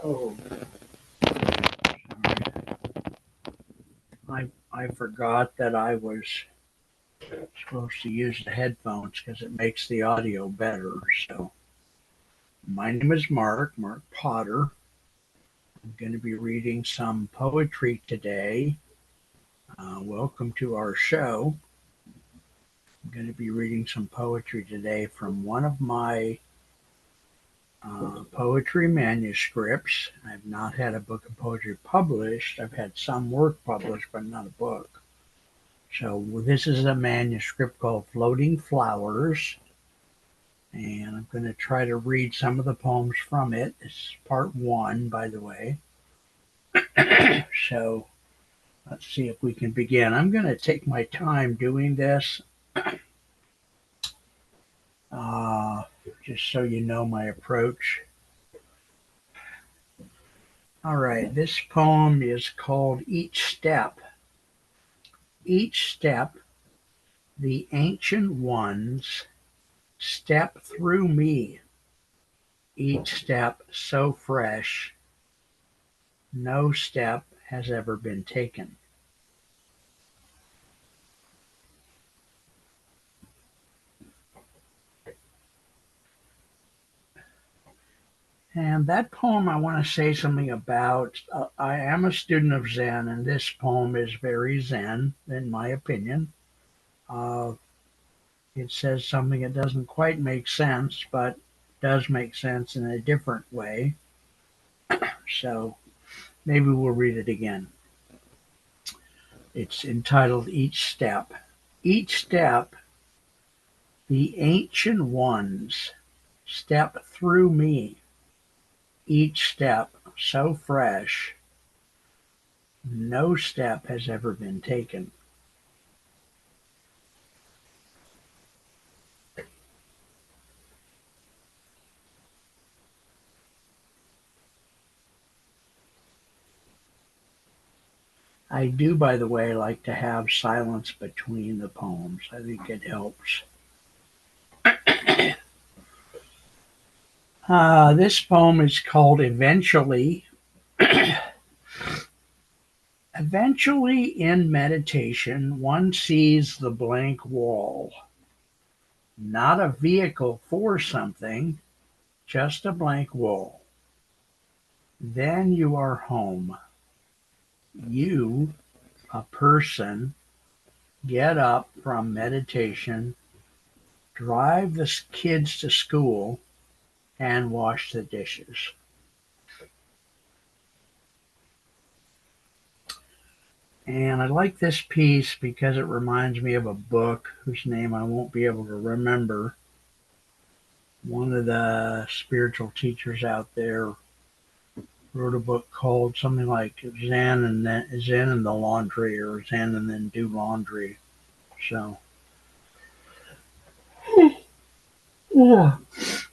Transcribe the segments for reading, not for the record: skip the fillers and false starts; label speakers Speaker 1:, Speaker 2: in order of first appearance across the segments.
Speaker 1: Oh, I forgot that I was supposed to use the headphones because it makes the audio better. So, my name is Mark Potter. I'm going to be reading some poetry today. Welcome to our show. I'm going to be reading some poetry today from one of my poetry manuscripts. I've not had a book of poetry published. I've had some work published, but not a book. So this is a manuscript called Floating Flowers, and I'm going to try to read some of the poems from it. It's part one, by the way. So let's see if we can begin. I'm going to take my time doing this, uh, just so you know my approach. All right, this poem is called Each Step. Each step, the ancient ones step through me. Each step so fresh, no step has ever been taken. And that poem I want to say something about. I am a student of Zen, and this poem is very Zen, in my opinion. Uh, it says something that doesn't quite make sense, but does make sense in a different way. So maybe we'll read it again. It's entitled Each Step. Each step, the ancient ones step through me. Each step so fresh, no step has ever been taken. I do, by the way, like to have silence between the poems. I think it helps. This poem is called Eventually. Eventually, in meditation, one sees the blank wall, not a vehicle for something, just a blank wall. Then you are home. You, a person, get up from meditation, drive the kids to school, and wash the dishes. And I like this piece because it reminds me of a book whose name I won't be able to remember. One of the spiritual teachers out there wrote a book called something like Zen and the Laundry, or Zen and then Do Laundry. So, yeah,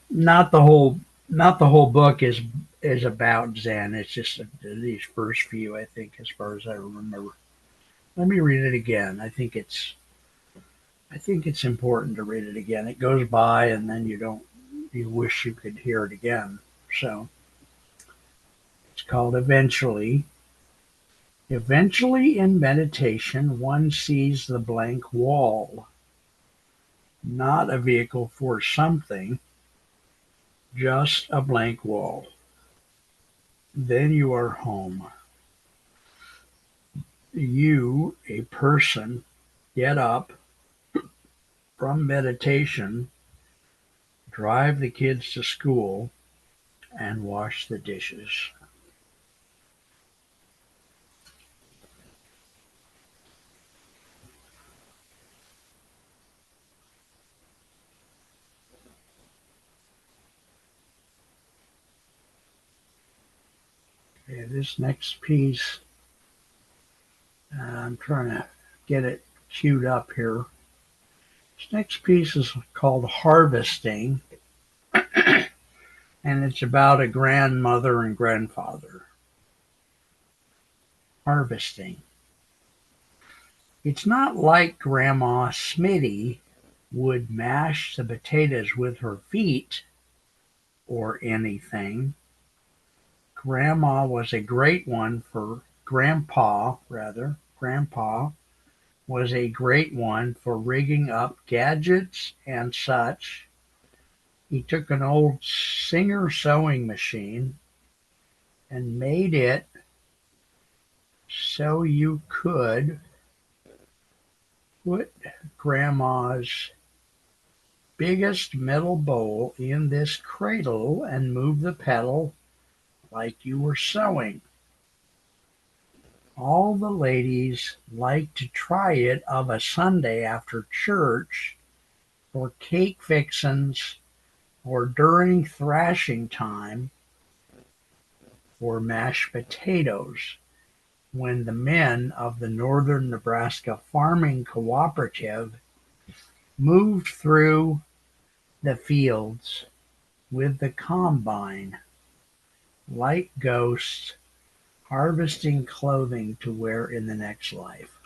Speaker 1: not the whole not the whole book is about Zen. It's just these first few, I think, as far as I remember. Let me read it again. I think it's important to read it again. It goes by and then you wish you could hear it again. So it's called Eventually. Eventually in meditation one sees the blank wall, not a vehicle for something, just a blank wall. Then you are home. You, a person, get up from meditation, drive the kids to school, and wash the dishes. Okay, this next piece, I'm trying to get it queued up here. This next piece is called Harvesting, and it's about a grandmother and grandfather. Harvesting. It's not like Grandma Smitty would mash the potatoes with her feet or anything. Grandma was a great one for Grandpa was a great one for rigging up gadgets and such. He took an old Singer sewing machine and made it so you could put Grandma's biggest metal bowl in this cradle and move the pedal like you were sewing. All the ladies liked to try it of a Sunday after church for cake fixins or during thrashing time for mashed potatoes when the men of the Northern Nebraska Farming Cooperative moved through the fields with the combine like ghosts harvesting clothing to wear in the next life.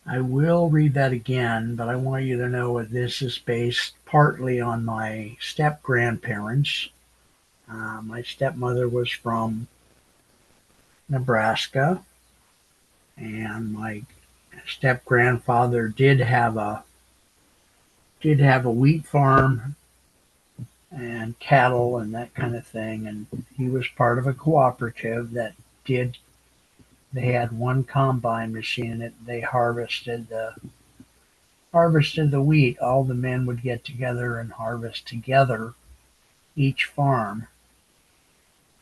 Speaker 1: I will read that again, but I want you to know that this is based partly on my step-grandparents. My stepmother was from Nebraska, and my step-grandfather did have a wheat farm and cattle and that kind of thing, and he was part of a cooperative that did. They had one combine machine and they harvested the wheat. All the men would get together and harvest together each farm,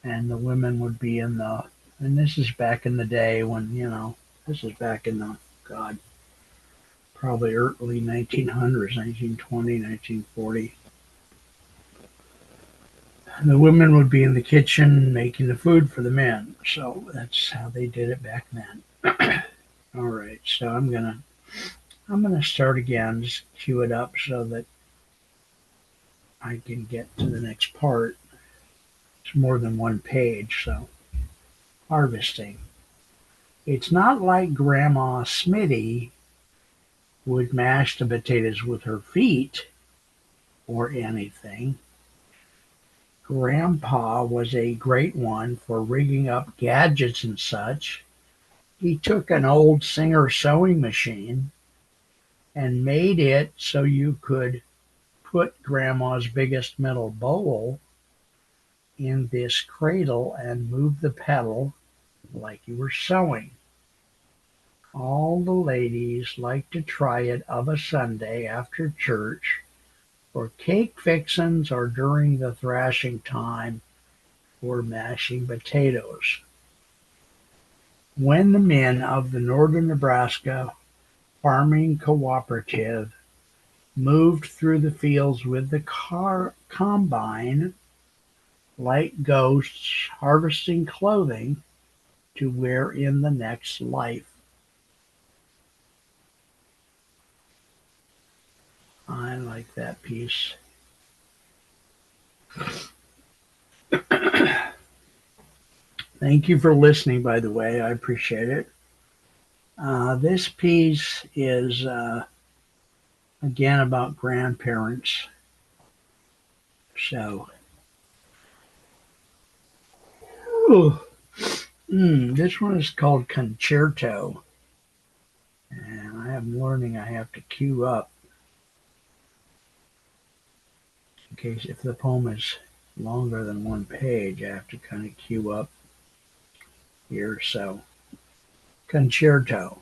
Speaker 1: and the women would be in the. And this is back in the day when this is back in the God, probably early 1900s, 1920, 1940. The women would be in the kitchen making the food for the men. So that's how they did it back then. All right, so I'm gonna start again. Just cue it up so that I can get to the next part. It's more than one page, so harvesting. It's not like Grandma Smitty would mash the potatoes with her feet or anything. Grandpa was a great one for rigging up gadgets and such. He took an old Singer sewing machine and made it so you could put Grandma's biggest metal bowl in this cradle and move the pedal like you were sewing. All the ladies liked to try it of a Sunday after church for cake fixins or during the thrashing time for mashing potatoes. When the men of the Northern Nebraska Farming Cooperative moved through the fields with the combine like ghosts harvesting clothing to wear in the next life. I like that piece. Thank you for listening, by the way. I appreciate it. This piece is, again, about grandparents. So, this one is called Concerto. And I am learning I have to cue up in case if the poem is longer than one page, I have to kind of cue up here. So, Concerto.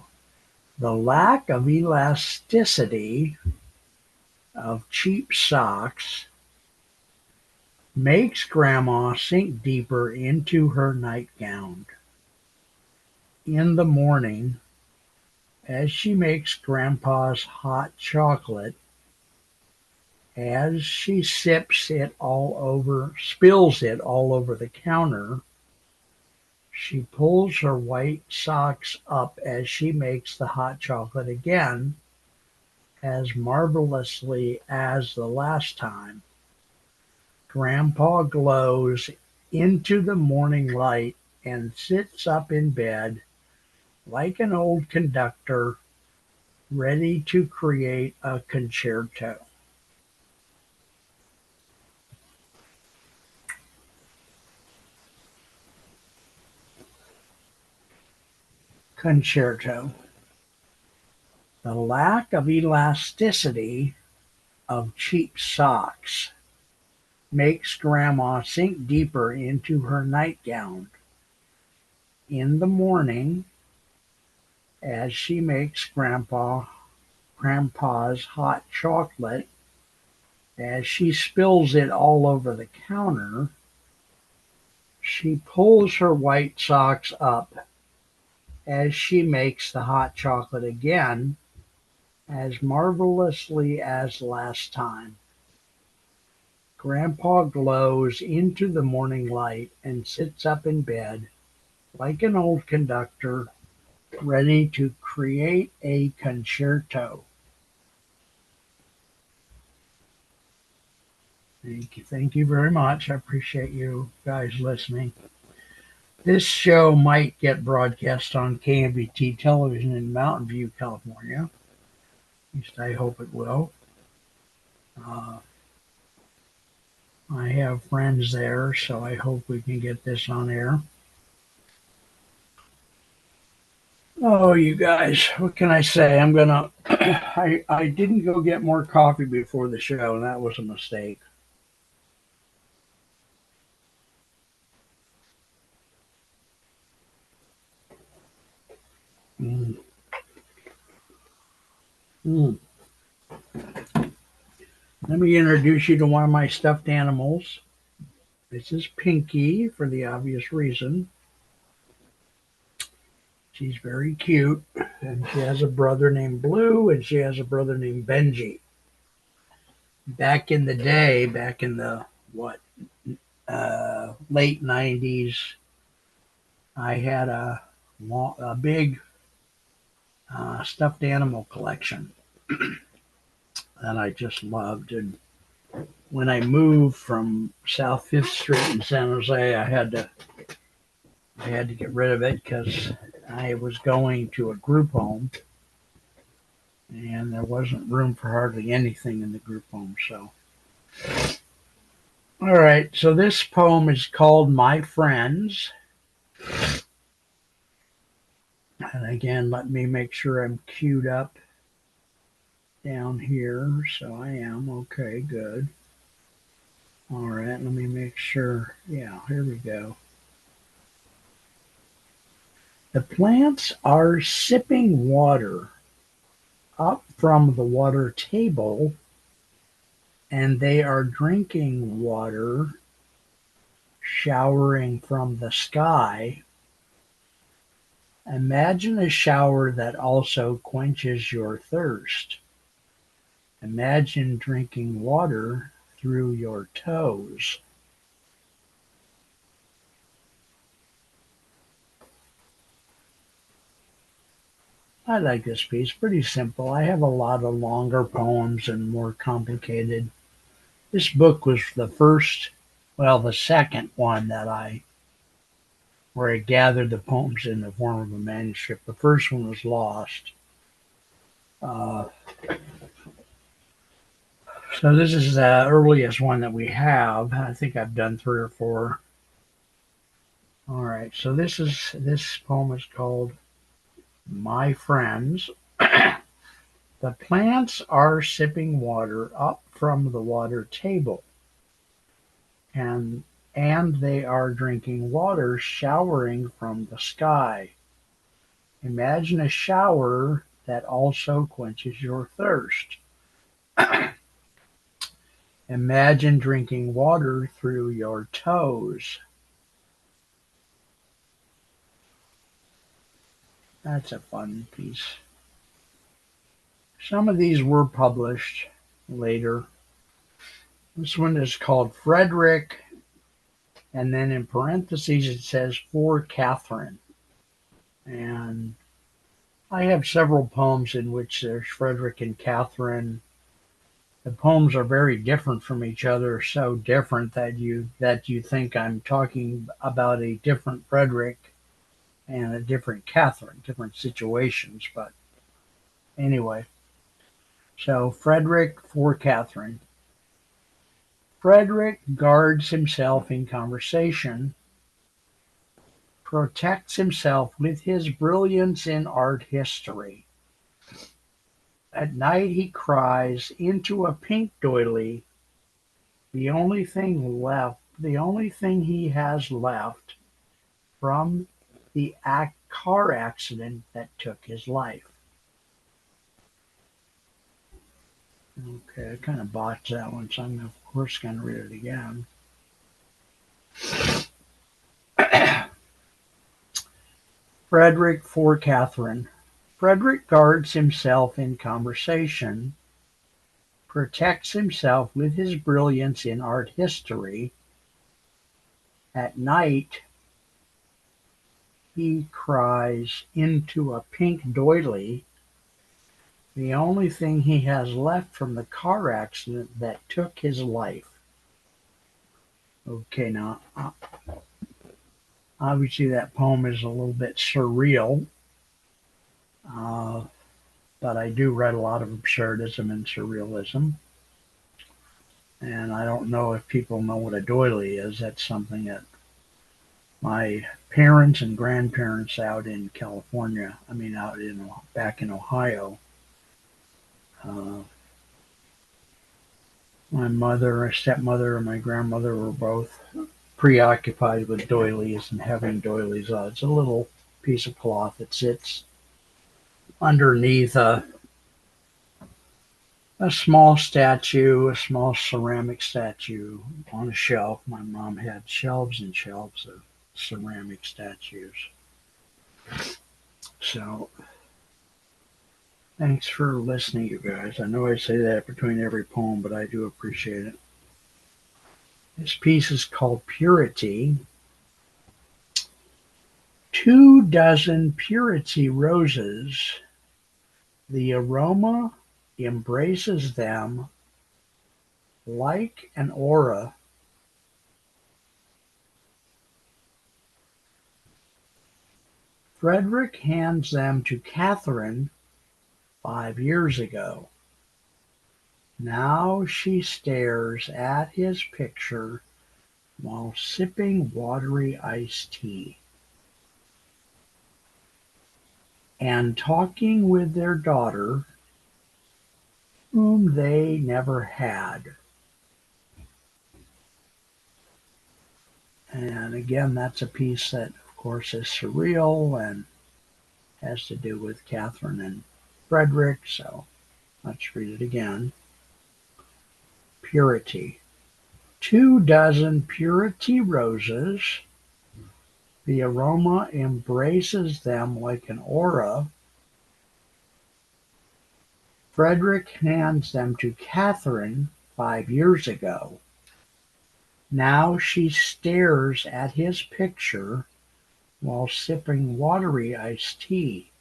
Speaker 1: The lack of elasticity of cheap socks makes Grandma sink deeper into her nightgown. In the morning, as she makes Grandpa's hot chocolate, as she spills it all over the counter, she pulls her white socks up as she makes the hot chocolate again, as marvelously as the last time. Grandpa glows into the morning light and sits up in bed like an old conductor ready to create a concerto. Concerto. The lack of elasticity of cheap socks makes Grandma sink deeper into her nightgown. In the morning, as she makes Grandpa's hot chocolate, as she spills it all over the counter, she pulls her white socks up as she makes the hot chocolate again, as marvelously as last time. Grandpa glows into the morning light and sits up in bed like an old conductor ready to create a concerto. Thank you very much. I appreciate you guys listening. This show might get broadcast on KMBT television in Mountain View, California. At least I hope it will. Uh, I have friends there, so I hope we can get this on air. Oh, you guys, what can I say? I didn't go get more coffee before the show, and that was a mistake. Mm. Mm. Let me introduce you to one of my stuffed animals. This is Pinky for the obvious reason. She's very cute, and she has a brother named Blue, and she has a brother named Benji. Back in the day, back in the late '90s, I had a big stuffed animal collection that I just loved. And when I moved from South Fifth Street in San Jose, I had to get rid of it because I was going to a group home, and there wasn't room for hardly anything in the group home. So, all right. So this poem is called "My Friends," and again, let me make sure I'm queued up down here. So I am. Okay, good. All right, let me make sure. Yeah, here we go. The plants are sipping water up from the water table, and they are drinking water showering from the sky. Imagine a shower that also quenches your thirst. Imagine drinking water through your toes. I like this piece. Pretty simple. I have a lot of longer poems and more complicated. This book was the second one where I gathered the poems in the form of a manuscript. The first one was lost. Uh, so this is the earliest one that we have. I think I've done three or four. All right. So this poem is called "My Friends." The plants are sipping water up from the water table, and they are drinking water showering from the sky. Imagine a shower that also quenches your thirst. Imagine drinking water through your toes. That's a fun piece. Some of these were published later. This one is called Frederick, and then in parentheses it says for Catherine. And I have several poems in which there's Frederick and Catherine. The poems are very different from each other, so different that you think I'm talking about a different Frederick and a different Catherine, different situations. But anyway, so Frederick for Catherine. Frederick guards himself in conversation. protects himself with his brilliance in art history. At night he cries into a pink doily, the only thing he has left from the car accident that took his life. Okay, I kind of botched that one, so I'm of course going to read it again. Frederick for Catherine. Frederick guards himself in conversation, protects himself with his brilliance in art history. At night, he cries into a pink doily, the only thing he has left from the car accident that took his life. Okay, now, obviously that poem is a little bit surreal, uh, but I do read a lot of absurdism and surrealism. And I don't know if people know what a doily is. That's something that my parents and grandparents out in California, back in Ohio, uh, my mother, stepmother, and my grandmother were both preoccupied with doilies and having doilies. It's a little piece of cloth that sits underneath a small statue, a small ceramic statue on a shelf. My mom had shelves and shelves of ceramic statues. So, thanks for listening, you guys. I know I say that between every poem, but I do appreciate it. This piece is called Purity. 24 purity roses, the aroma embraces them like an aura. Frederick hands them to Catherine 5 years ago. Now she stares at his picture while sipping watery iced tea and talking with their daughter, whom they never had. And again, that's a piece that, of course, is surreal and has to do with Catherine and Frederick. So let's read it again. Purity. 24 purity roses. The aroma embraces them like an aura. Frederick hands them to Catherine 5 years ago. Now she stares at his picture while sipping watery iced tea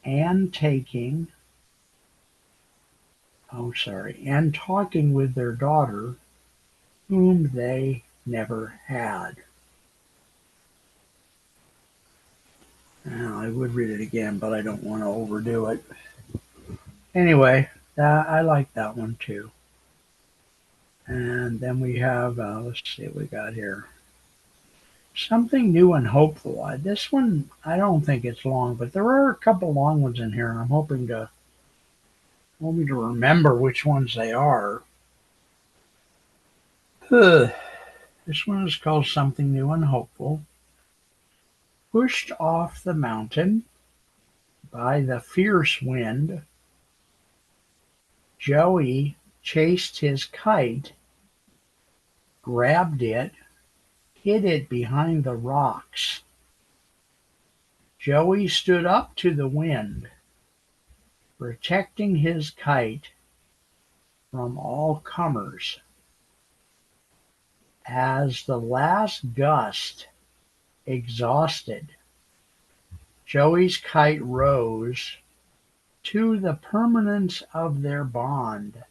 Speaker 1: and and talking with their daughter, whom they never had. Now, I would read it again, but I don't want to overdo it. Anyway, I like that one too. And then we have, let's see what we got here. Something new and hopeful. This one, I don't think it's long, but there are a couple long ones in here, and I'm hoping to remember which ones they are. This one is called Something New and Hopeful. Pushed off the mountain by the fierce wind, Joey chased his kite, grabbed it, hid it behind the rocks. Joey stood up to the wind, protecting his kite from all comers. As the last gust exhausted, Joey's kite rose to the permanence of their bond,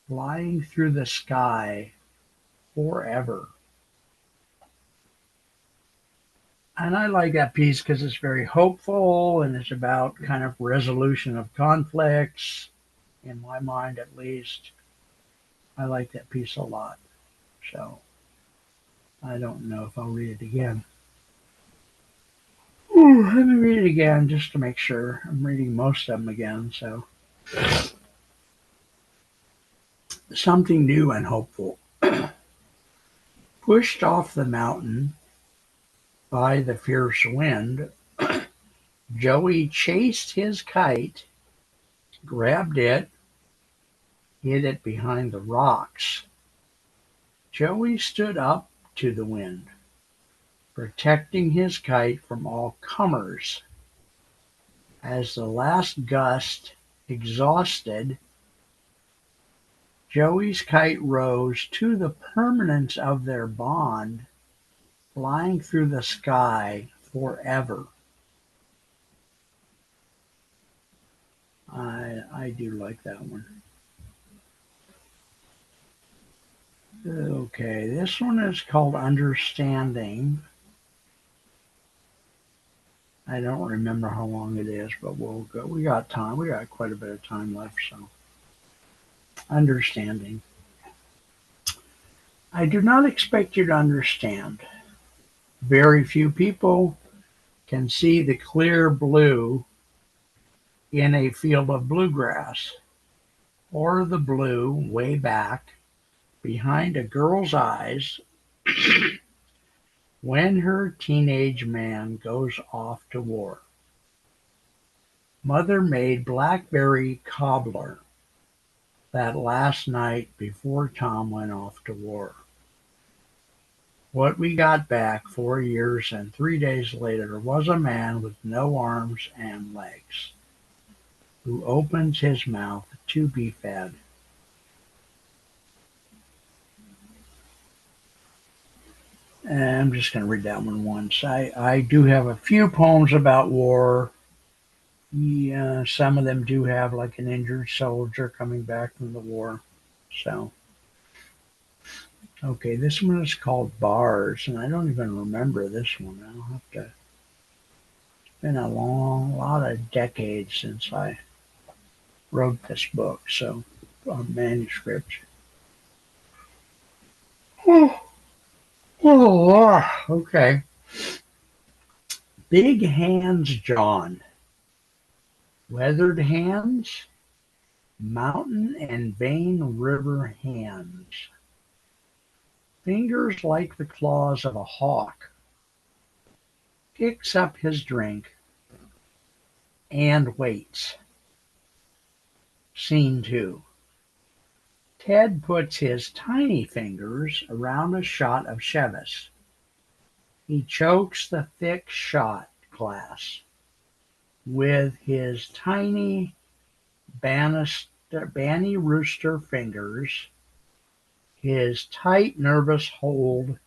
Speaker 1: flying through the sky forever. And I like that piece because it's very hopeful and it's about kind of resolution of conflicts, in my mind at least. I like that piece a lot. So I don't know if I'll read it again. Let me read it again just to make sure. I'm reading most of them again, so something new and hopeful. Pushed off the mountain by the fierce wind, Joey chased his kite, grabbed it, hid it behind the rocks. Joey stood up to the wind, protecting his kite from all comers. As the last gust exhausted, Joey's kite rose to the permanence of their bond, flying through the sky forever. I do like that one. Okay, this one is called Understanding. I don't remember how long it is, but we'll go. We got time. We got quite a bit of time left, so. Understanding. I do not expect you to understand. Very few people can see the clear blue in a field of bluegrass, or the blue way back behind a girl's eyes when her teenage man goes off to war. Mother made blackberry cobbler that last night before Tom went off to war. What we got back 4 years and 3 days later was a man with no arms and legs, who opens his mouth to be fed. And I'm just going to read that one once. I do have a few poems about war. Yeah, some of them do have like an injured soldier coming back from the war. So, okay, this one is called Bars, and I don't even remember this one. I'll have to. It's been a lot of decades since I wrote this book, so manuscript. Okay. Big Hands John. Weathered hands, mountain and vein river hands. Fingers like the claws of a hawk. Picks up his drink and waits. Scene 2. Ted puts his tiny fingers around a shot of Chivas. He chokes the thick shot glass with his tiny Banny Rooster fingers. His tight, nervous hold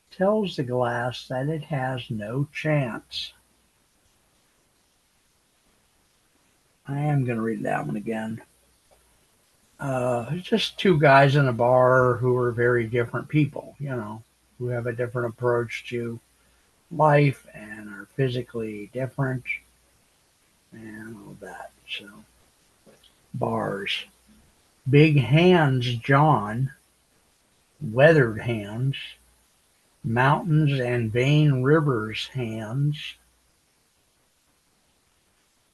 Speaker 1: tells the glass that it has no chance. I am going to read that one again. It's just two guys in a bar who are very different people, who have a different approach to life and are physically different and all that. So, Bars. Big Hands John, Weathered Hands, Mountains and Vein Rivers Hands,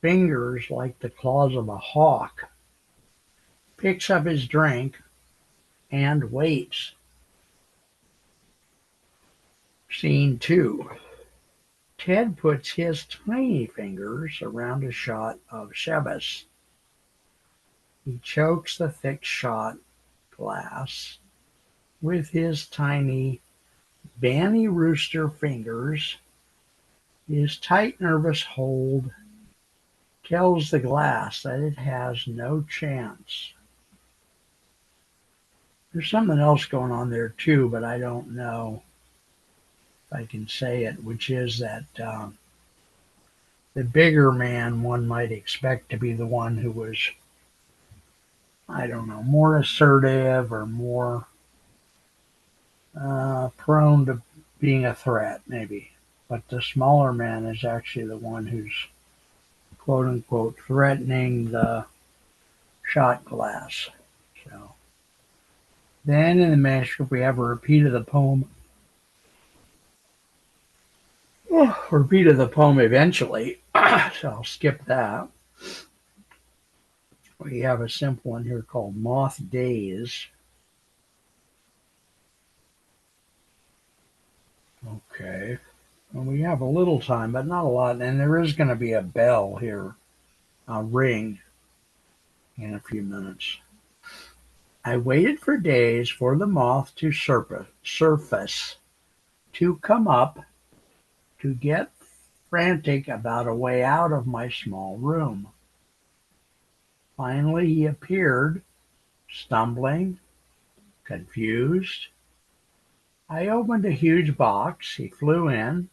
Speaker 1: Fingers like the claws of a hawk, picks up his drink and waits. Scene 2. Ted puts his tiny fingers around a shot of Chivas. He chokes the thick shot glass with his tiny Banny Rooster fingers. His tight, nervous hold tells the glass that it has no chance. There's something else going on there too, but I don't know if I can say it, which is that the bigger man one might expect to be the one who was, I don't know, more assertive or more prone to being a threat, maybe. But the smaller man is actually the one who's, quote unquote, threatening the shot glass. So then in the manuscript we have a repeat of the poem Oh, repeat of the poem eventually, so I'll skip that. We have a simple one here called Moth Days. Okay. Well, we have a little time, but not a lot. And there is going to be a bell here, a ring, in a few minutes. I waited for days for the moth to surface, to come up, to get frantic about a way out of my small room. Finally, he appeared, stumbling, confused. I opened a huge box. He flew in.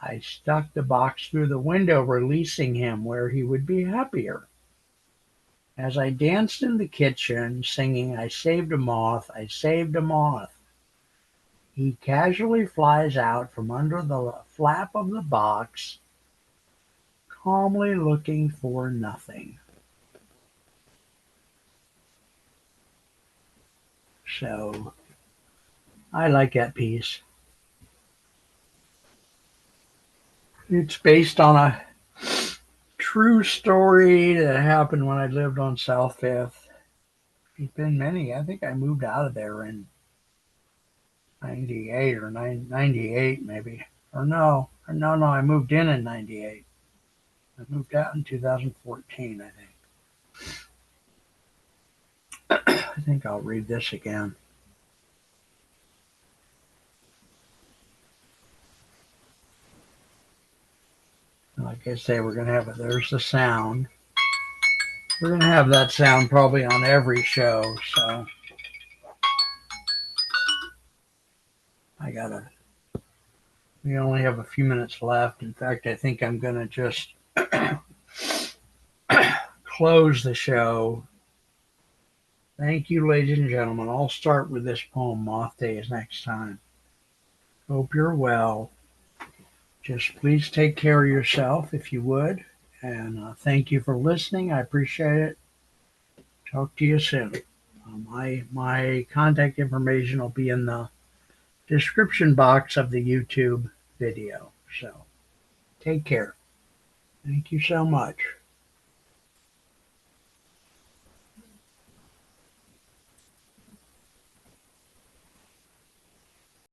Speaker 1: I stuck the box through the window, releasing him where he would be happier. As I danced in the kitchen, singing, I saved a moth, I saved a moth, he casually flies out from under the flap of the box, calmly looking for nothing. So I like that piece. It's based on a true story that happened when I lived on South Fifth. It's been many. I think I moved out of there in 98 or 98 maybe. Or no, I moved in 98. I moved out in 2014, I think. I think I'll read this again. Like I say, we're going to have it. There's the sound. We're going to have that sound probably on every show. So we only have a few minutes left. In fact, I think I'm going to just close the show. Thank you, ladies and gentlemen. I'll start with this poem, Moth Days, next time. Hope you're well. Just please take care of yourself if you would. And thank you for listening. I appreciate it. Talk to you soon. My contact information will be in the description box of the YouTube video. So take care. Thank you so much.